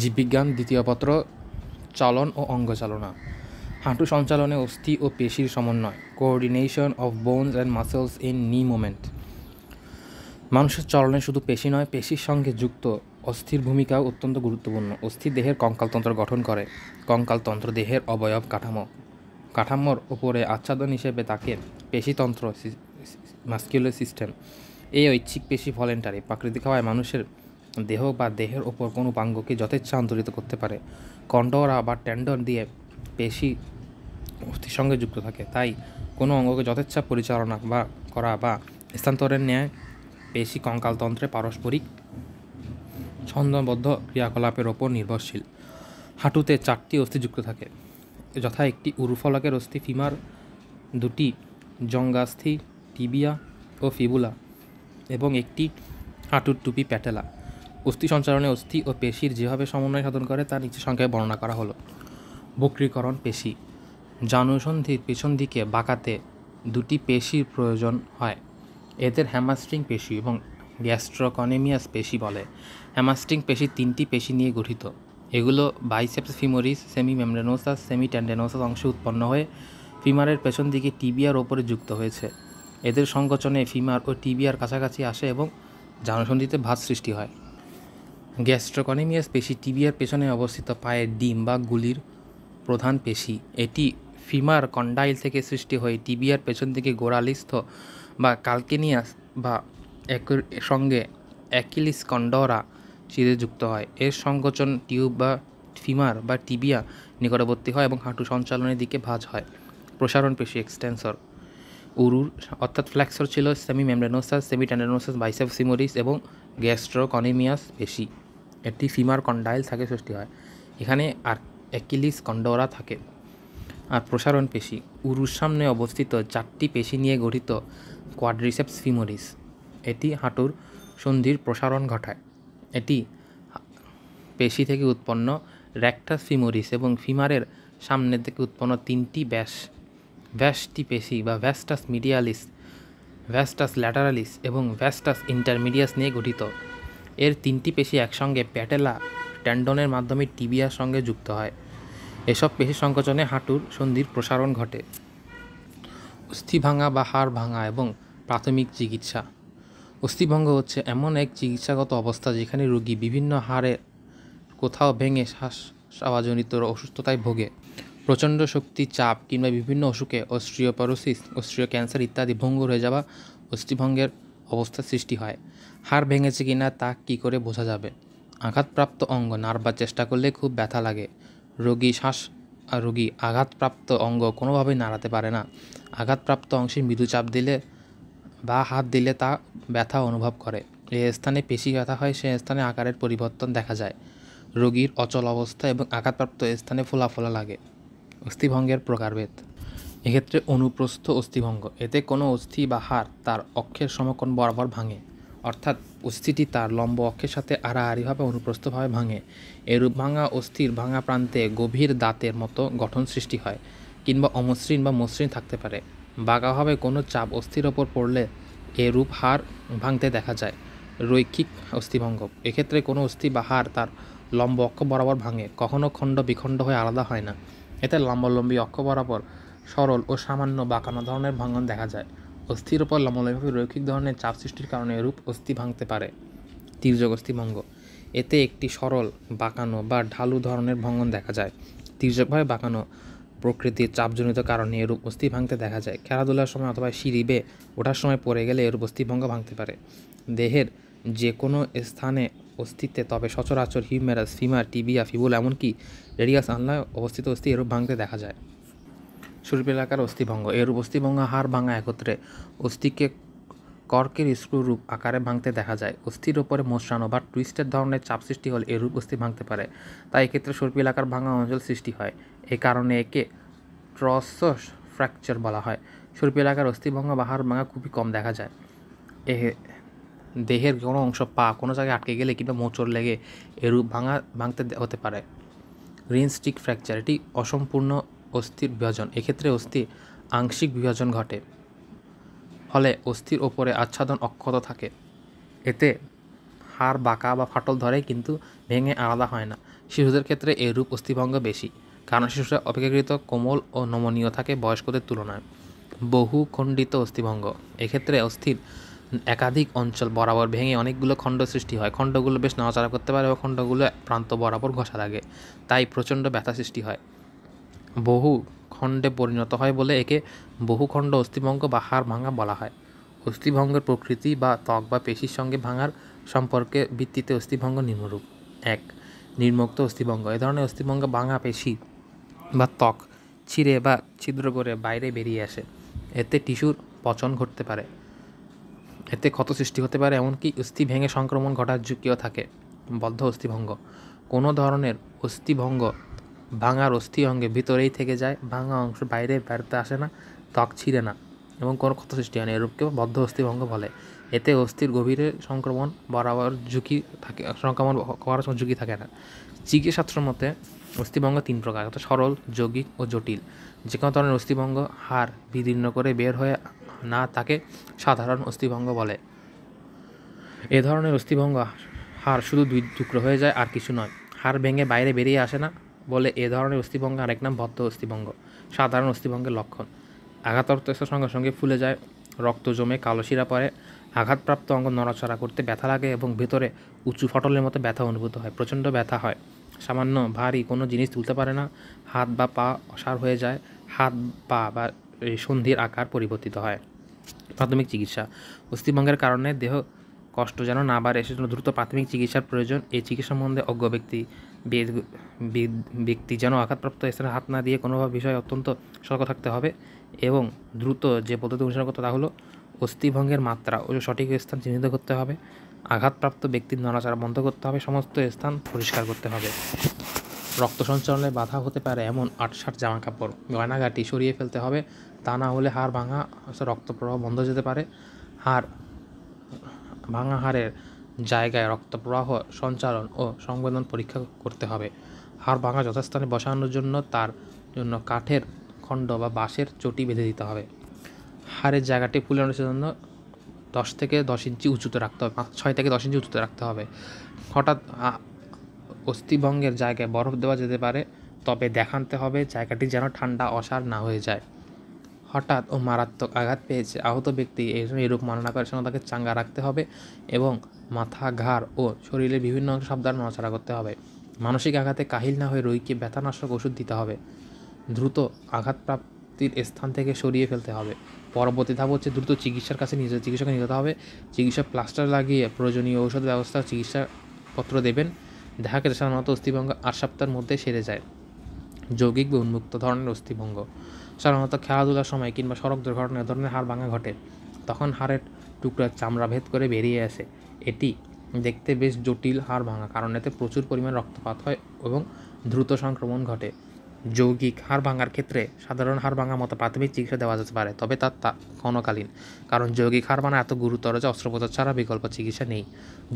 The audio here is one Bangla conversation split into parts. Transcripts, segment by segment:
জীববিজ্ঞান দ্বিতীয় পত্র চলন ও অঙ্গচালনা। হাঁটু সঞ্চালনে অস্থি ও পেশির সমন্বয়, coordination of bones and muscles in নি মুভমেন্ট। মানুষের চলনে শুধু পেশি নয়, পেশির সঙ্গে যুক্ত অস্থির ভূমিকাও অত্যন্ত গুরুত্বপূর্ণ। অস্থি দেহের কঙ্কালতন্ত্র গঠন করে। কঙ্কালতন্ত্র দেহের অবয়ব কাঠামোর উপরে আচ্ছাদন হিসেবে তাকে পেশিতন্ত্র মাস্কুলার সিস্টেম। এই ঐচ্ছিক পেশি ভলেন্টারি প্রাকৃতিক হওয়ায় মানুষের দেহ বা দেহের ওপর কোনো উপাঙ্গকে যথেচ্ছা আন্দোলিত করতে পারে। কন্ডরা বা টেন্ডন দিয়ে পেশি অস্থির সঙ্গে যুক্ত থাকে, তাই কোনো অঙ্গকে যথেচ্ছা পরিচালনা করা বা স্থানান্তরের ন্যায় পেশি কঙ্কালতন্ত্রে পারস্পরিক ছন্দবদ্ধ ক্রিয়াকলাপের ওপর নির্ভরশীল। হাঁটুতে 4টি অস্থি যুক্ত থাকে, যথা একটি উরুফলকের অস্থি ফিমার, 2টি জঙ্ঘাস্থি টিবিয়া ও ফিবুলা এবং একটি হাঁটুর টুপি প্যাটেলা। অস্থি সঞ্চালনে অস্থি ও পেশির যেভাবে সমন্বয় সাধন করে তা নিচে সংখ্যায় বর্ণনা করা হলো। বক্রীকরণ পেশি। জানুসন্ধির পেছন দিকে বাঁকাতে 2টি পেশির প্রয়োজন হয়। এদের হ্যামাস্ট্রিং পেশি এবং গ্যাস্ট্রোকনেমিয়াস পেশি বলে। হ্যামাস্ট্রিং পেশি 3টি পেশি নিয়ে গঠিত। এগুলো biceps femoris, semi membranosus, semi টেন্ডেনোসাস অংশে উৎপন্ন হয়ে ফিমারের পেছন দিকে টিবিয়ার ওপরে যুক্ত হয়েছে। এদের সংকোচনে ফিমার ও টিবিয়ার কাছাকাছি আসে এবং জানুসন্ধিতে ভাঁজ সৃষ্টি হয়। গ্যাস্ট্রোকনেমিয়াস পেশি টিবিয়ার পেছনে অবস্থিত পায়ের ডিম বা গুলির প্রধান পেশি। এটি ফিমার কন্ডাইল থেকে সৃষ্টি হয়ে টিবিয়ার পেছন দিকে গোড়ালিস্থ বা কালকেনিয়াস বা একর সঙ্গে অ্যাকিলিস কন্ডরা শিরে যুক্ত হয়। এর সংকোচন টিউব বা ফিমার বা টিবিয়া নিকটবর্তী হয় এবং হাঁটু সঞ্চালনের দিকে ভাঁজ হয়। প্রসারণ পেশি এক্সটেন্সর। উরুর অর্থাৎ ফ্লেক্সর ছিল semi membranosus, semi টেন্ডেনোসাস, biceps femoris এবং গ্যাস্ট্রোকনেমিয়াস পেশি। এটি ফিমার কন্ডাইল থেকে সৃষ্টি হয়। এখানে আর অ্যাকিলিস কন্ডরা থাকে। আর প্রসারণ পেশি উরুর সামনে অবস্থিত 4টি পেশি নিয়ে গঠিত কোয়াড্রিসেপস ফিমোরিস। এটি হাঁটুর সন্ধির প্রসারণ ঘটায়। এটি পেশি থেকে উৎপন্ন রেক্টাস ফিমোরিস এবং ফিমারের সামনের থেকে উৎপন্ন 3টি ভ্যাস্টি পেশি বা ভ্যাস্টাস মিডিয়ালিস, ভ্যাস্টাস ল্যাটারালিস এবং ভ্যাস্টাস ইন্টারমিডিয়াস নিয়ে গঠিত। এর 3টি পেশি একসঙ্গে প্যাটেলা টেন্ডনের মাধ্যমে টিবিয়ার সঙ্গে যুক্ত হয়। এসব পেশি সংকোচনে হাঁটুর সন্ধির প্রসারণ ঘটে। অস্থি ভাঙা বা হাড় ভাঙা এবং প্রাথমিক চিকিৎসা। অস্থিভঙ্গ হচ্ছে এমন এক চিকিৎসাগত অবস্থা যেখানে রোগী বিভিন্ন হাড়ের কোথাও ভেঙে শ্বাসজনিত অসুস্থতায় ভোগে। প্রচণ্ড শক্তি, চাপ কিংবা বিভিন্ন অসুখে অস্ট্রিওপরোসিস, অস্ট্রিও ক্যান্সার ইত্যাদি ভঙ্গুর হয়ে যাওয়া অস্থিভঙ্গের অবস্থার সৃষ্টি হয়। হাড় ভেঙেছে কিনা তা কী করে বোঝা যাবে? আঘাতপ্রাপ্ত অঙ্গ নাড়বার চেষ্টা করলে খুব ব্যথা লাগে। রোগী আঘাতপ্রাপ্ত অঙ্গ কোনোভাবেই নাড়াতে পারে না। আঘাতপ্রাপ্ত অংশে মৃদু চাপ দিলে বা হাত দিলে তা ব্যথা অনুভব করে। যে স্থানে পেশি ব্যথা হয় সে স্থানে আকারের পরিবর্তন দেখা যায়। রোগীর অচল অবস্থা এবং আঘাতপ্রাপ্ত স্থানে ফোলা ফোলা লাগে। অস্থিভঙ্গের প্রকারভেদ। এক্ষেত্রে অনুপ্রস্থ অস্থিভঙ্গ। এতে কোনো অস্থি বা হাড় তার অক্ষের সমকোণ বরাবর ভাঙে, অর্থাৎ অস্থিটি তার লম্ব অক্ষের সাথে আড়াআড়িভাবে অনুপ্রস্থভাবে ভাঙে। এরূপ ভাঙা অস্থির ভাঙা প্রান্তে গভীর দাঁতের মতো গঠন সৃষ্টি হয়, কিংবা অমসৃণ বা মসৃণ থাকতে পারে। বাঁকাভাবে কোনো চাপ অস্থির ওপর পড়লে এরূপ হাড় ভাঙতে দেখা যায়। রৈখিক অস্থিভঙ্গ। এক্ষেত্রে কোনো অস্থি বা হাড় তার লম্ব অক্ষ বরাবর ভাঙে, কখনো খণ্ড বিখণ্ড হয়ে আলাদা হয় না। এতে লম্বালম্বী অক্ষ বরাবর সরল ও সামান্য বাঁকানো ধরনের ভাঙন দেখা যায়। অস্থির ওপর লম্বালম্বিভাবে রৈখিক ধরনের চাপ সৃষ্টির কারণে এরূপ অস্থি ভাঙতে পারে। তির্যক অস্থিভঙ্গ। এতে একটি সরল, বাঁকানো বা ঢালু ধরনের ভাঙন দেখা যায়। তির্যকভাবে বাঁকানো প্রকৃতির চাপজনিত কারণে এরূপ অস্থি ভাঙতে দেখা যায়। খেলাধুলার সময় অথবা সিঁড়ি বেয়ে ওঠার সময় পড়ে গেলে এরূপ অস্থিভঙ্গ ভাঙতে পারে। দেহের যে কোনো স্থানে অস্তিত্বে, তবে সচরাচর হিউমেরাস, ফিমার, টিবিয়া, ফিবুলা এমনকি রেডিয়াস আলনায় অবস্থিত অস্থি এরূপ ভাঙতে দেখা যায়। শরীর এলাকার অস্থিভঙ্গ। এরূপ অস্থিভঙ্গ হাড় ভাঙা একত্রে অস্থিকে কর্কের স্ক্রুরূপ আকারে ভাঙতে দেখা যায়। অস্থির ওপরে মোচড়ানো বা টুইস্টের ধরনের চাপ সৃষ্টি হলে এরূপ অস্থি ভাঙতে পারে। তাই এক্ষেত্রে সর্পি এলাকার ভাঙা অঞ্চল সৃষ্টি হয়। এই কারণে একে ট্রসস ফ্র্যাকচার বলা হয়। সর্পি এলাকার অস্থিভঙ্গ বা হাড় ভাঙা খুবই কম দেখা যায়। দেহের কোনো অংশ, পা কোনো জায়গায় আটকে গেলে কিংবা মোচড় লেগে এরূপ ভাঙতে হতে পারে। Rin stick fracture. এটি অসম্পূর্ণ অস্থির বিভাজন। এক্ষেত্রে অস্থির আংশিক বিভাজন ঘটে, ফলে অস্থির ওপরে আচ্ছাদন অক্ষত থাকে। এতে হাড় বাঁকা বা ফাটল ধরে কিন্তু ভেঙে আলাদা হয় না। শিশুদের ক্ষেত্রে এরূপ অস্থিভঙ্গ বেশি, কারণ শিশুরা অপেক্ষাকৃত কোমল ও নমনীয় থাকে বয়স্কদের তুলনায়। বহুখণ্ডিত অস্থিভঙ্গ, এক্ষেত্রে অস্থির একাধিক অঞ্চল বরাবর ভেঙে অনেকগুলো খণ্ড সৃষ্টি হয়। খণ্ডগুলো বেশ নাড়াচাড়া করতে পারে এবং খণ্ডগুলো প্রান্ত বরাবর ঘষা লাগে, তাই প্রচণ্ড ব্যথা সৃষ্টি হয়। বহু খণ্ডে পরিণত হয় বলে একে বহুখণ্ড অস্থিভঙ্গ বা হাড় ভাঙা বলা হয়। অস্থিভঙ্গের প্রকৃতি বা ত্বক বা পেশির সঙ্গে ভাঙার সম্পর্কে ভিত্তিতে অস্থিভঙ্গ নিম্নরূপ: 1. নির্মুক্ত অস্থিভঙ্গ, এ ধরনের অস্থিভঙ্গ ভাঙা পেশি বা ত্বক ছিঁড়ে বা ছিদ্র করে বাইরে বেরিয়ে আসে। এতে টিস্যুর পচন ঘটতে পারে, এতে ক্ষত সৃষ্টি হতে পারে, এমনকি অস্থি ভেঙে সংক্রমণ ঘটার ঝুঁকিও থাকে। বদ্ধ অস্থিভঙ্গ, কোনো ধরনের অস্থিভঙ্গ ভাঙার অস্থি অঙ্গে ভিতরেই থেকে যায়, ভাঙা অংশ বাইরে বেরোতে আসে না, ত্বক ছিঁড়ে না এবং কোনো ক্ষত সৃষ্টি হয় না, এরূপকেও বদ্ধ অস্থিভঙ্গ বলে। এতে অস্থির গভীরে সংক্রমণ বরাবর ঝুঁকি থাকে, সংক্রমণ হওয়ার ঝুঁকি থাকে না। চিকিৎসাশাস্ত্র মতে অস্থিভঙ্গ 3 প্রকার, অর্থাৎ সরল, যৌগিক ও জটিল। যে কোনো ধরনের অস্থিভঙ্গ হাড় বিদীর্ণ করে বের হয়ে না তাকে সাধারণ অস্থিভঙ্গ বলে। এ ধরনের অস্থিভঙ্গ হাড় শুধু 2 টুকরো হয়ে যায় আর কিছু নয়। হাড় ভেঙে বাইরে বেরিয়ে আসে না বলে এ ধরনের অস্থিভঙ্গ আরেক নাম বদ্ধ অস্থিভঙ্গ। সাধারণ অস্থিভঙ্গের লক্ষণ: আঘাতপ্রাপ্ত সঙ্গে সঙ্গে ফুলে যায়, রক্ত জমে কালো শিরা পড়ে, আঘাতপ্রাপ্ত অঙ্গ নড়াচড়া করতে ব্যথা লাগে এবং ভেতরে উঁচু ফটলের মতো ব্যথা অনুভূত হয়, প্রচণ্ড ব্যথা হয়, সামান্য ভারী কোনো জিনিস তুলতে পারে না, হাত বা পা অসাড় হয়ে যায়, হাত পা বা সন্ধির আকার পরিবর্তিত হয়। প্রাথমিক চিকিৎসা: অস্থিভঙ্গের কারণে দেহ কষ্ট যেন না বাড়ে সেজন্য দ্রুত প্রাথমিক চিকিৎসার প্রয়োজন। এই চিকিৎসা সম্বন্ধে অজ্ঞ ব্যক্তি যেন আঘাতপ্রাপ্ত স্থানে হাত না দিয়ে কোনোভাবে বিষয়ে অত্যন্ত সতর্ক থাকতে হবে এবং দ্রুত যে পদ্ধতি অনুসরণ করতে তা হলো অস্থিভঙ্গের মাত্রা ও সঠিক স্থান চিহ্নিত করতে হবে, আঘাতপ্রাপ্ত ব্যক্তির নড়াচড়া বন্ধ করতে হবে, সমস্ত স্থান পরিষ্কার করতে হবে। রক্ত সঞ্চালনে বাধা হতে পারে এমন আঁটসাঁট জামাকাপড়, গয়নাগাটি সরিয়ে ফেলতে হবে, তা না হলে হাড় ভাঙা রক্ত প্রবাহ বন্ধ হয়ে যেতে পারে। ভাঙা হাড়ের জায়গায় রক্ত প্রবাহ সঞ্চালন ও সংবেদন পরীক্ষা করতে হবে। হাড় ভাঙা যথাস্থানে বসানোর জন্য তার জন্য কাঠের খণ্ড বা বাঁশের চটি বেঁধে দিতে হবে। হাড়ের জায়গাটি ফুলানোর জন্য 10 থেকে 10 ইঞ্চি উঁচুতে রাখতে হবে, 6 থেকে 10 ইঞ্চি উঁচুতে রাখতে হবে। হঠাৎ অস্থিভঙ্গের জায়গায় বরফ দেওয়া যেতে পারে, তবে দেখাতে হবে জায়গাটি যেন ঠান্ডা অসাড় না হয়ে যায়। হঠাৎ ও মারাত্মক আঘাত পেয়েছে আহত ব্যক্তি এরূপ মনে না করে সেজন্য তাকে চাঙ্গা রাখতে হবে এবং মাথা, ঘাড় ও শরীরের বিভিন্ন অংশ সাবধানে নড়াচড়া করতে হবে। মানসিক আঘাতে কাহিল না হয়ে রোগীকে ব্যথানাশক ওষুধ দিতে হবে। দ্রুত আঘাতপ্রাপ্তির স্থান থেকে সরিয়ে ফেলতে হবে। পরবর্তী ধাপ হচ্ছে দ্রুত চিকিৎসার কাছে চিকিৎসকে নিয়ে যেতে হবে। চিকিৎসক প্লাস্টার লাগিয়ে প্রয়োজনীয় ঔষধ ব্যবস্থা চিকিৎসাপত্র দেবেন। দেখা গেছে সাধারণত অস্থিভঙ্গ 8 সপ্তাহের মধ্যে সেরে যায়। যৌগিক বা উন্মুক্ত ধরনের অস্থিভঙ্গ: সাধারণত খেলাধুলার সময় কিংবা সড়ক দুর্ঘটনায় ধরনের হাড় ভাঙা ঘটে, তখন হাড়ের টুকরা চামড়া ভেদ করে বেরিয়ে আসে। এটি দেখতে বেশ জটিল হাড় ভাঙা, কারণ এতে প্রচুর পরিমাণ রক্তপাত হয় এবং দ্রুত সংক্রমণ ঘটে। যৌগিক হাড় ভাঙার ক্ষেত্রে সাধারণ হাড় ভাঙার মতো প্রাথমিক চিকিৎসা দেওয়া যেতে পারে, তবে তা ক্ষণকালীন, কারণ যৌগিক হাড় ভাঙা এত গুরুতর যে অস্ত্রোপচার ছাড়া বিকল্প চিকিৎসা নেই।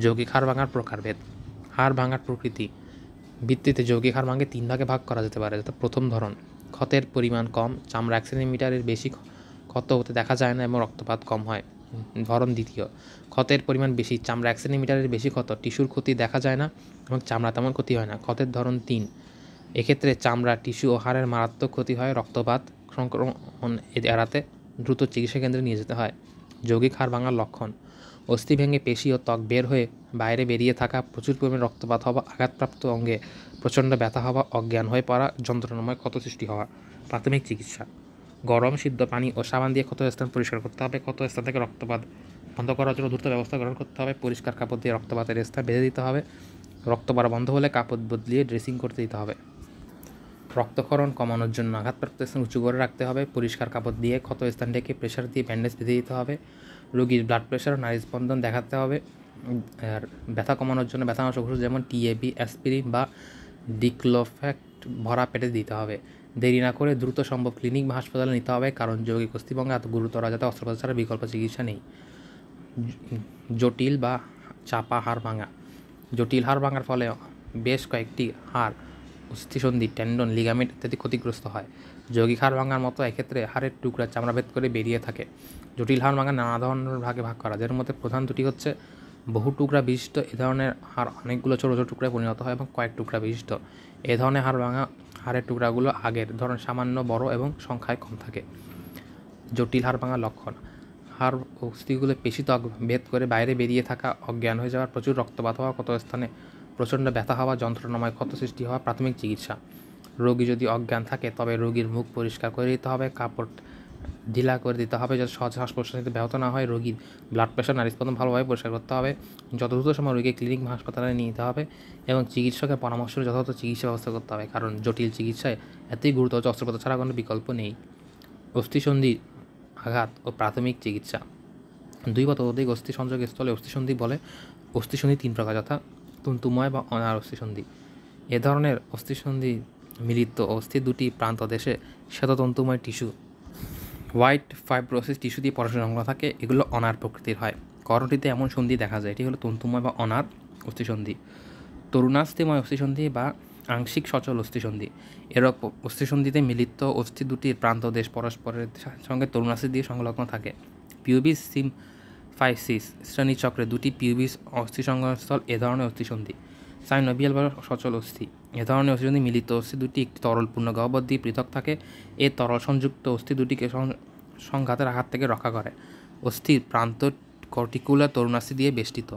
যৌগিক হাড় ভাঙার প্রকারভেদ: হাড় ভাঙার প্রকৃতি ভিত্তিতে যৌগিক হাড় ভাঙাকে 3 ভাগে ভাগ করা যেতে পারে। প্রথম ধরন: ক্ষতের পরিমাণ কম, চামড়া 1 সেন্টিমিটারের বেশি ক্ষত হতে দেখা যায় না এবং রক্তপাত কম হয়। ধরন দ্বিতীয়: ক্ষতের পরিমাণ বেশি, চামড়া 1 সেন্টিমিটারের বেশি ক্ষত, টিস্যুর ক্ষতি দেখা যায় না এবং চামড়া তেমন ক্ষতি হয় না। ক্ষতের ধরন 3: এক্ষেত্রে চামড়া, টিস্যু ও হাড়ের মারাত্মক ক্ষতি হয়, রক্তপাত, সংক্রমণ এড়াতে দ্রুত চিকিৎসা কেন্দ্রে নিয়ে যেতে হয়। যৌগিক হাড় ভাঙার লক্ষণ: অস্থি ভেঙে পেশি ও ত্বক বের হয়ে বাইরে বেরিয়ে থাকা, প্রচুর পরিমাণে রক্তপাত হওয়া, আঘাতপ্রাপ্ত অঙ্গে প্রচণ্ড ব্যথা হওয়া, অজ্ঞান হয়ে পড়া, যন্ত্রণাময় ক্ষত সৃষ্টি হওয়া। প্রাথমিক চিকিৎসা: গরম সিদ্ধ পানি ও সাবান দিয়ে ক্ষত স্থান পরিষ্কার করতে হবে। ক্ষত স্থান থেকে রক্তপাত বন্ধ করার জন্য দ্রুত ব্যবস্থা গ্রহণ করতে হবে। পরিষ্কার কাপড় দিয়ে রক্তপাতের স্থান বেঁধে দিতে হবে। রক্ত পড়া বন্ধ হলে কাপড় বদলিয়ে ড্রেসিং করতে দিতে হবে। রক্তক্ষরণ কমানোর জন্য আঘাতপ্রাপ্ত স্থান উঁচু করে রাখতে হবে। পরিষ্কার কাপড় দিয়ে ক্ষত স্থান ডেকে প্রেশার দিয়ে ব্যান্ডেজ বেঁধে দিতে হবে। রোগীর ব্লাড প্রেশার ও নাড়ি স্পন্দন দেখাতে হবে। আর ব্যথা কমানোর জন্য ব্যথানাশক ওষুধ যেমন টিএবি, অ্যাসপিরিন বা ডিক্লোফ্যাক্ট ভরা পেটে দিতে হবে। দেরি না করে দ্রুত সম্ভব ক্লিনিক বা হাসপাতালে নিতে হবে, কারণ যৌগিক অস্থিভঙ্গ এত গুরুতর যাতে অস্ত্রোপচার ছাড়া বিকল্প চিকিৎসা নেই। জটিল বা চাপা হাড় ভাঙা: জটিল হাড় ভাঙার ফলে বেশ কয়েকটি হাড়, অস্থিসন্ধি, টেন্ডন, লিগামেন্ট ইত্যাদি ক্ষতিগ্রস্ত হয়। যৌগিক হাড় ভাঙার মতো এক্ষেত্রে হাড়ের টুকরা চামড়া ভেদ করে বেরিয়ে থাকে। জটিল হাড় ভাঙা নানা ধরনের ভাগে ভাগ করা, যার মধ্যে প্রধান দুটি হচ্ছে বহু টুকরা বিশিষ্ট এ ধরনের হাড় অনেকগুলো ছোটো ছোটো টুকরায় পরিণত হয় এবং কয়েক টুকরা বিশিষ্ট এ ধরনের হাড়ের টুকরাগুলো আগের ধরনের সামান্য বড় এবং সংখ্যায় কম থাকে। জটিল হাড় ভাঙার লক্ষণ: হাড় অস্থিগুলো পেশিত্বক ভেদ করে বাইরে বেরিয়ে থাকা, অজ্ঞান হয়ে যাওয়া, প্রচুর রক্তপাত হওয়া, ক্ষত স্থানে প্রচণ্ড ব্যথা হওয়া, যন্ত্রণাময় ক্ষত সৃষ্টি হওয়া। প্রাথমিক চিকিৎসা: রোগী যদি অজ্ঞান থাকে তবে রোগীর মুখ পরিষ্কার করে দিতে হবে, কাপড় ঢিলা করে দিতে হবে যাতে সহজ শ্বাস প্রশ্বাস নিতে ব্যাহত না হয়। রোগীর ব্লাড প্রেশার নাড়িস্পন্দন ভালোভাবে পরিষ্কার করতে হবে। যত দ্রুত সময় রোগীকে ক্লিনিক বা হাসপাতালে নিয়ে যেতে হবে এবং চিকিৎসকের পরামর্শ যথাযথ চিকিৎসা ব্যবস্থা করতে হবে, কারণ জটিল চিকিৎসায় এতই গুরুতর অস্ত্রোপচার ছাড়া কোনো বিকল্প নেই। অস্থিসন্ধি আঘাত ও প্রাথমিক চিকিৎসা: 2 বা ততোধিক অস্থি সংযোগস্থলে অস্থিসন্ধি বলে। অস্থিসন্ধি 3 প্রকার, যথা তন্তুময় বা অনার অস্থিসন্ধি। এ ধরনের অস্থিসন্ধি মিলিত অস্থির দুটি প্রান্ত দেশে শ্বেততন্তুময় টিস্যু হোয়াইট ফাইব্রোসিস টিস্যু দিয়ে পরস্পর থাকে, এগুলো অনার প্রকৃতির হয়। করণটিতে এমন সন্ধি দেখা যায়, এটি হলো তন্তুময় বা অনার অস্থিসন্ধি। তরুণাস্থিময় অস্থিসন্ধি বা আংশিক সচল অস্থিসন্ধি: এরকম অস্থিসন্ধিতে মিলিত অস্থি দুটির প্রান্ত দেশ পরস্পরের সঙ্গে তরুণাস্থি দিয়ে সংলগ্ন থাকে। পিউবিস সিমফাইসিস শ্রেণীচক্রে দুটি পিউবিস অস্থি সংগ্রহস্থল এ ধরনের অস্থিসন্ধি। সাইনোভিয়াল বা সচল অস্থি: এ ধরনের অস্থিসন্ধি মিলিত অস্থি দুটি একটি তরল পূর্ণ গহ্বর দিয়ে পৃথক থাকে। এ তরল সংযুক্ত অস্থি দুটিকে সংঘাতের আঘাত থেকে রক্ষা করে। অস্থির প্রান্ত কর্টিকুলার তরুণাস্থি দিয়ে বেষ্টিত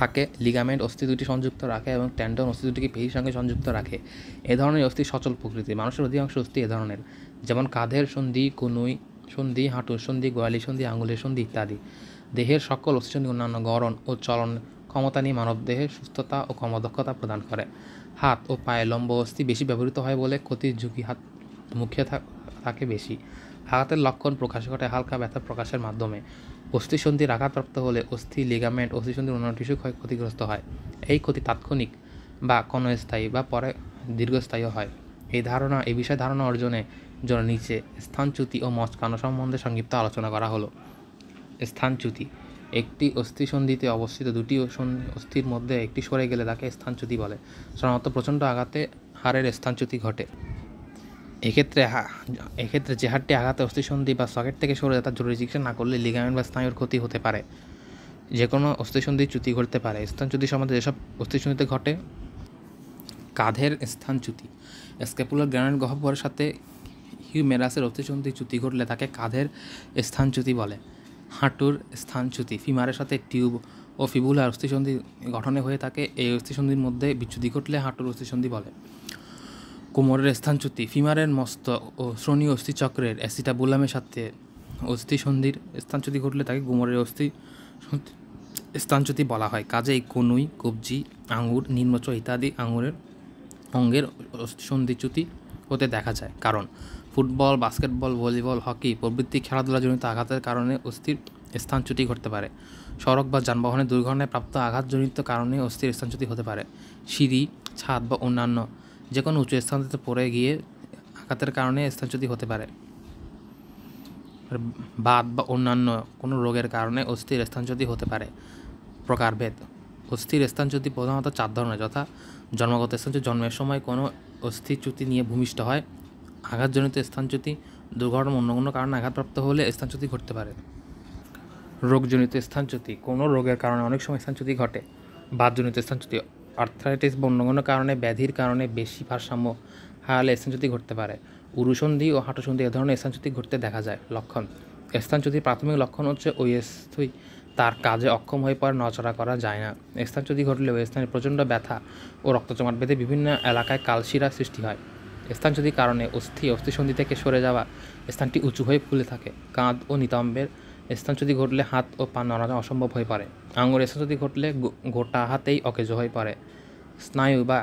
থাকে। লিগামেন্ট অস্থি দুটি সংযুক্ত রাখে এবং টেন্ডন অস্থি দুটিকে পেশির সঙ্গে সংযুক্ত রাখে। এ ধরনের অস্থি সচল প্রকৃতির। মানুষের অধিকাংশ অস্থি এ ধরনের, যেমন কাঁধের সন্ধি, কনুই সন্ধি, হাঁটুর সন্ধি, গোয়ালি সন্ধি, আঙুলের সন্ধি ইত্যাদি। দেহের সকল অস্থিসন্ধি অন্যান্য গড়ন ও চলন ক্ষমতা নিয়ে মানবদেহের সুস্থতা ও কর্মদক্ষতা প্রদান করে। হাত ও পায়ে লম্ব অস্থি বেশি ব্যবহৃত হয় বলে ক্ষতির ঝুঁকি হাত মুখে থাকে বেশি। আঘাতের লক্ষণ প্রকাশ ঘটে হালকা ব্যথা প্রকাশের মাধ্যমে। অস্থিসন্ধির আঘাতপ্রাপ্ত হলে অস্থি, লিগামেন্ট, অস্থিসন্ধির অন্যান্য টিস্যু ক্ষতিগ্রস্ত হয়। এই ক্ষতি তাৎক্ষণিক বা ক্ষণস্থায়ী বা পরে দীর্ঘস্থায়ী হয়। এই বিষয়ে ধারণা অর্জনের জন্য নিচে স্থানচ্যুতি ও মচকানো সম্বন্ধে সংক্ষিপ্ত আলোচনা করা হলো। স্থানচ্যুতি: একটি অস্থিসন্ধিতে অবস্থিত দুটি অস্থির মধ্যে একটি সরে গেলে তাকে স্থানচ্যুতি বলে। সাধারণত প্রচণ্ড আঘাতে হাড়ের স্থানচ্যুতি ঘটে। এক্ষেত্রে যে হাড়টি আঘাতে অস্থিসন্ধি বা সকেট থেকে সরে যায় তার জরুরি চিকিৎসা না করলে লিগামেন্ট বা স্নায়ুর ক্ষতি হতে পারে। যে কোনো অস্থিসন্ধির চ্যুতি ঘটতে পারে। স্থানচ্যুতি সম্বন্ধে যেসব অস্থিসন্ধিতে ঘটে: কাঁধের স্থানচ্যুতি: স্ক্যাপুলার গ্রেনাইট গহ্বরের সাথে হিউমেরাসের অস্থিসন্ধি চ্যুতি ঘটলে তাকে কাঁধের স্থানচ্যুতি বলে। হাঁটুর স্থানচ্যুতি: ফিমারের সাথে টিউব ও ফিবুলার অস্থিসন্ধি গঠনে হয়ে থাকে। এই অস্থিসন্ধির মধ্যে বিচ্যুতি ঘটলে হাঁটুর অস্থিসন্ধি বলে। কোমরের স্থানচ্যুতি: ফিমারের মস্তক ও শ্রোণী অস্থিচক্রের অ্যাসিটাবুলামের সাথে অস্থিসন্ধির স্থানচ্যুতি ঘটলে তাকে কোমরের স্থানচ্যুতি বলা হয়। কাজেই কনুই, কবজি, আঙুর, নিম্নচ ইত্যাদি অঙ্গের সন্ধিচ্যুতি হতে দেখা যায়। কারণ ফুটবল, বাস্কেটবল, ভলিবল, হকি প্রভৃতি খেলাধুলাজনিত আঘাতের কারণে অস্থির স্থানচ্যুতি ঘটতে পারে। সড়ক বা যানবাহনের দুর্ঘটনায় প্রাপ্ত আঘাতজনিত কারণে অস্থির স্থানচ্যুতি হতে পারে। সিঁড়ি, ছাদ বা অন্যান্য যে কোনো উঁচু স্থানটিতে পড়ে গিয়ে আঘাতের কারণে স্থানচ্যুতি হতে পারে। বাত বা অন্যান্য কোনো রোগের কারণে অস্থির স্থানচ্যুতি হতে পারে। প্রকারভেদ: অস্থির স্থানচ্যুতি প্রধানত 4 ধরনের, যথা জন্মগত স্থানচ্যুতি: জন্মের সময় কোনো অস্থিচ্যুতি নিয়ে ভূমিষ্ঠ হয়। আঘাতজনিত স্থানচ্যুতি: দুর্ঘটনা অন্য কোনো কারণে আঘাতপ্রাপ্ত হলে স্থানচ্যুতি ঘটতে পারে। রোগজনিত স্থানচ্যুতি: কোনো রোগের কারণে অনেক সময় স্থানচ্যুতি ঘটে। বাতজনিত স্থানচ্যুতি: আর্থ্রাইটিস বা অন্য কোনো কারণে ব্যাধির কারণে বেশি ভারসাম্য হারালে স্থানচ্যুতি ঘটতে পারে। উরুসন্ধি ও হাঁটুসন্ধি এ ধরনের স্থানচ্যুতি ঘটতে দেখা যায়। লক্ষণ: স্থানচ্যুতির প্রাথমিক লক্ষণ হচ্ছে ওই অস্থি তার কাজে অক্ষম হয়ে পড়ে, নড়াচড়া করা যায় না। স্থানচ্যুতি ঘটলে ওই স্থানে প্রচণ্ড ব্যথা ও রক্তজমাট বেঁধে বিভিন্ন এলাকায় কালশিরা সৃষ্টি হয়। স্থানচ্যুতির কারণে অস্থিসন্ধি থেকে সরে যাওয়া স্থানটি উঁচু হয়ে ফুলে থাকে। কাঁধ ও নিতম্বের স্থানচ্যুতি ঘটলে হাত ও পা নড়ানো অসম্ভব হয়ে পড়ে। আঙুলের স্থানচ্যুতি ঘটলে গোটা হাতেই অকেজো হয়ে পড়ে। স্নায়ু বা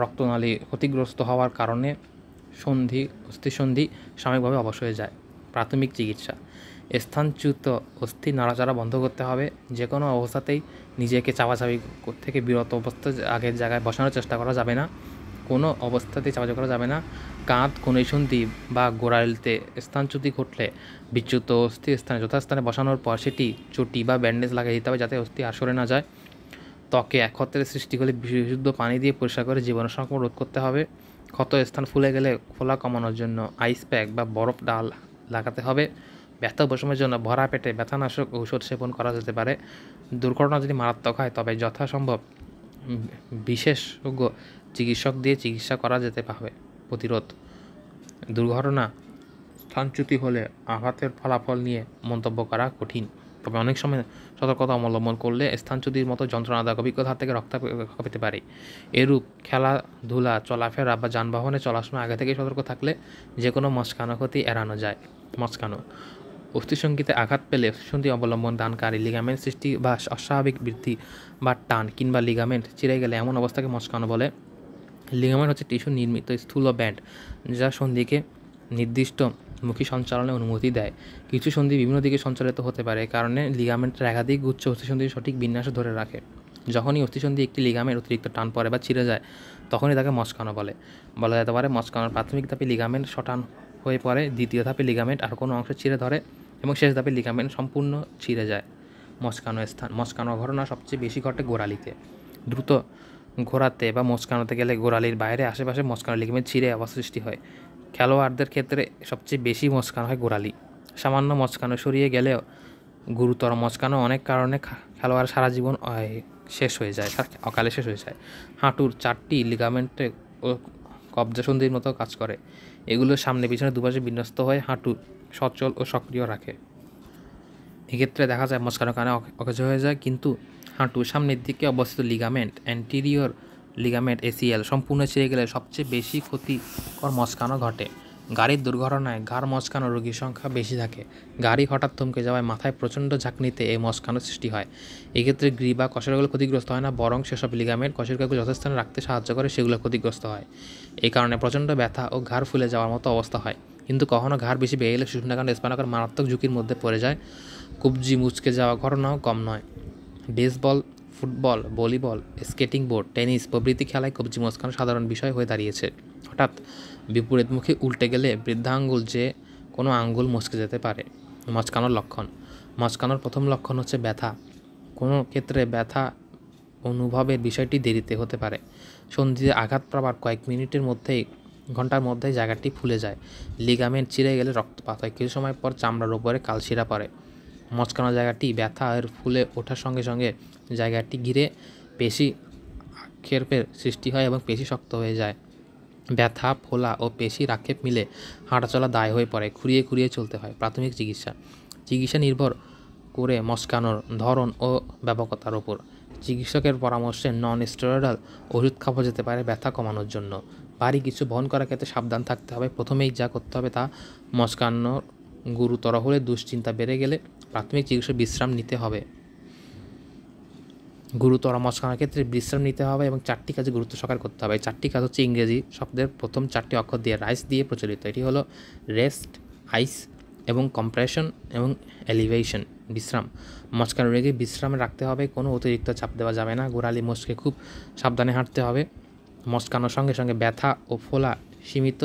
রক্তনালী ক্ষতিগ্রস্ত হওয়ার কারণে অস্থিসন্ধি সাময়িকভাবে অবশ হয়ে যায়। প্রাথমিক চিকিৎসা: স্থানচ্যুত অস্থি নাড়াচাড়া বন্ধ করতে হবে। যে কোনো অবস্থাতেই নিজেকে চাপাচাপি থেকে বিরত অবস্থায় আগের জায়গায় বসানোর চেষ্টা করা যাবে না। কোনো অবস্থাতেই চাপাচাপি করা যাবে না। কাঁধ, কনুইসন্ধি বা গোড়ালিতে স্থানচ্যুতি ঘটলে বিচ্যুত অস্থি স্থানে যথাস্থানে বসানোর পর সেটি চটি বা ব্যান্ডেজ লাগিয়ে দিতে হবে যাতে অস্থি আর সরে না যায়। ত্বকে ক্ষতের সৃষ্টি হলে বিশুদ্ধ পানি দিয়ে পরিষ্কার করে জীবাণু সংক্রমণ রোধ করতে হবে। ক্ষত স্থান ফুলে গেলে ফোলা কমানোর জন্য আইস প্যাক বা বরফ ডাল লাগাতে হবে। ব্যথা উপশমের জন্য ভরা পেটে ব্যথানাশক ঔষধ সেবন করা যেতে পারে। দুর্ঘটনা যদি মারাত্মক হয় তবে যথাসম্ভব বিশেষজ্ঞ চিকিৎসক দিয়ে চিকিৎসা করা যেতে হবে। প্রতিরোধ: দুর্ঘটনা স্থানচ্যুতি হলে আঘাতের ফলাফল নিয়ে মন্তব্য করা কঠিন, তবে অনেক সময় সতর্কতা অবলম্বন করলে স্থানচ্যুতির মতো যন্ত্রণাদায়ক অভিজ্ঞতা হাত থেকে রক্ষা পেতে পারে। এরূপ খেলাধুলা, চলাফেরা বা যানবাহনে চলার সময় আগে থেকে সতর্ক থাকলে যে কোনো মচকানো ক্ষতি এড়ানো যায়। মচকানো: অস্থিসন্ধিতে আঘাত পেলে অস্থিসন্ধি অবলম্বন দানকারী লিগামেন্ট সৃষ্টি বা অস্বাভাবিক বৃদ্ধি বা টান কিংবা লিগামেন্ট ছিঁড়ে গেলে এমন অবস্থাকে মচকানো বলে। লিগামেন্ট হচ্ছে টিস্যু নির্মিত স্থূল ব্যান্ড যা সন্ধিকে নির্দিষ্ট মুখী সঞ্চালনের অনুমতি দেয়। কিছু সন্ধি বিভিন্ন দিকে সঞ্চালিত হতে পারে, কারণে লিগামেন্টের একাধিক গুচ্ছ অস্থিসন্ধির সঠিক বিন্যাসে ধরে রাখে। যখনই অস্থিসন্ধি একটি লিগামেন্ট অতিরিক্ত টান পড়ে বা ছিঁড়ে যায় তখনই তাকে মচকানো বলে। বলা যেতে পারে মচকানোর প্রাথমিক ধাপে লিগামেন্ট শটান হয়ে পড়ে, দ্বিতীয় ধাপে লিগামেন্ট আর কোনো অংশ ছিঁড়ে ধরে এবং শেষ ধাপে লিগামেন্ট সম্পূর্ণ ছিঁড়ে যায়। মচকানো স্থান: মচকানোর ঘটনা সবচেয়ে বেশি ঘটে গোড়ালিতে। দ্রুত ঘোরাতে বা মচকানোতে গেলে গোড়ালির বাইরে আশেপাশে মচকানো লিগামেন্ট ছিঁড়ে অবস্থা সৃষ্টি হয়। খেলোয়াড়দের ক্ষেত্রে সবচেয়ে বেশি মচকানো হয় গোড়ালি। সামান্য মচকানো সরিয়ে গেলেও গুরুতর মচকানো অনেক কারণে খেলোয়াড় সারা জীবন শেষ হয়ে যায়, অকালে শেষ হয়ে যায়। হাঁটুর 4টি লিগামেন্টে ও কবজাসন্ধির মতো কাজ করে। এগুলো সামনে পিছনে দুপাশে বিন্যস্ত হয়ে হাঁটু সচল ও সক্রিয় রাখে। এক্ষেত্রে দেখা যায় মচকানোর কারণে অকেজ হয়ে যায়, কিন্তু হাঁটুর সামনের দিকে অবস্থিত লিগামেন্ট অ্যান্টেরিয়র লিগামেন্ট ACL সম্পূর্ণ ছিঁড়ে গেলে সবচেয়ে বেশি ক্ষতিকর মচকানো ঘটে। গাড়ির দুর্ঘটনায় ঘাড় মচকানো রোগীর সংখ্যা বেশি থাকে। গাড়ি হঠাৎ থমকে যাওয়ায় মাথায় প্রচণ্ড ঝাঁকুনিতে এই মচকানোর সৃষ্টি হয়। এক্ষেত্রে গ্রীবা কশেরুকাগুলো ক্ষতিগ্রস্ত হয় না, বরং সেসব লিগামেন্ট কশেরুকাগুলো যথাস্থানে রাখতে সাহায্য করে সেগুলো ক্ষতিগ্রস্ত হয়। এই কারণে প্রচণ্ড ব্যথা ও ঘাড় ফুলে যাওয়ার মতো অবস্থা হয়। কিন্তু কখনও ঘাড় বেশি বেড়ে গেলে সুষুম্নাকাণ্ড স্পাইনাল মারাত্মক ঝুঁকির মধ্যে পড়ে যায়। কবজি মুচকে যাওয়া ঘটনাও কম নয়। Baseball, football, volleyball, skating board, tennis প্রভৃতি খেলায় কবজি মচকানো সাধারণ বিষয় হয়ে দাঁড়িয়েছে। হঠাৎ বিপরীতমুখী উল্টে গেলে বৃদ্ধাঙ্গুল যে কোনো আঙ্গুল মচকে যেতে পারে। মচকানোর লক্ষণ: মচকানোর প্রথম লক্ষণ হচ্ছে ব্যথা। কোনো ক্ষেত্রে ব্যথা অনুভবের বিষয়টি দেরিতে হতে পারে। সন্ধিতে আঘাত পাওয়ার কয়েক মিনিটের মধ্যেই ঘন্টার মধ্যেই জায়গাটি ফুলে যায়। লিগামেন্ট ছিঁড়ে গেলে রক্তপাত হয়, কিছু সময় পর চামড়ার উপরে কালশিরা পড়ে। মচকানো জায়গাটি ব্যথা এর ফুলে ওঠার সঙ্গে সঙ্গে জায়গাটি ঘিরে পেশি আক্ষেপের সৃষ্টি হয় এবং পেশি শক্ত হয়ে যায়। ব্যথা, ফোলা ও পেশির আক্ষেপ মিলে হাঁটাচলা দায় হয়ে পড়ে, খুঁড়িয়ে খুঁড়িয়ে চলতে হয়। প্রাথমিক চিকিৎসা নির্ভর করে মচকানোর ধরন ও ব্যাপকতার ওপর। চিকিৎসকের পরামর্শে নন স্টেরয়েডাল ওষুধ খাওয়া যেতে পারে ব্যথা কমানোর জন্য। ভারী কিছু বহন করার ক্ষেত্রে সাবধান থাকতে হবে। প্রথমেই যা করতে হবে তা মচকানোর গুরুতর হলে, দুশ্চিন্তা বেড়ে গেলে প্রাথমিক চিকিৎসা বিশ্রাম নিতে হবে। গুরুতর মচকানোর ক্ষেত্রে বিশ্রাম নিতে হবে এবং 4টি কাজে গুরুত্ব সহকারে করতে হবে। 4টি কাজ হচ্ছে ইংরেজি শব্দের প্রথম 4টি অক্ষর দিয়ে রাইস দিয়ে প্রচলিত। এটি হলো রেস্ট, আইস এবং কম্প্রেশন এবং এলিভেশন, বিশ্রাম। মচকানো রোগী বিশ্রামে রাখতে হবে, কোনো অতিরিক্ত চাপ দেওয়া যাবে না। গোড়ালি মচকে খুব সাবধানে হাঁটতে হবে। মচকানোর সঙ্গে সঙ্গে ব্যথা ও ফোলা সীমিত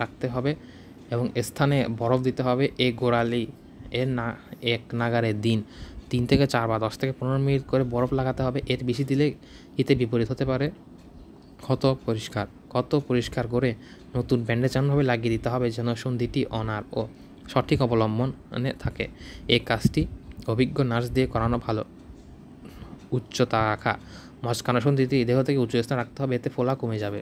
রাখতে হবে এবং স্থানে বরফ দিতে হবে। গোড়ালি এক নাগারে দিন 3 থেকে 4 বা 10 থেকে 15 মিনিট করে বরফ লাগাতে হবে। এর বেশি দিলে হিতে বিপরীত হতে পারে। ক্ষত পরিষ্কার করে নতুন ব্যান্ডেজ এমনভাবে লাগিয়ে দিতে হবে যেন সন্ধিটি অনার ও সঠিক অবলম্বনে থাকে। এই কাজটি অভিজ্ঞ নার্স দিয়ে করানো ভালো। উচ্চতা রাখা: মচকানো সন্ধিটি দেহ থেকে উচ্চ স্থানে রাখতে হবে, এতে ফোলা কমে যাবে।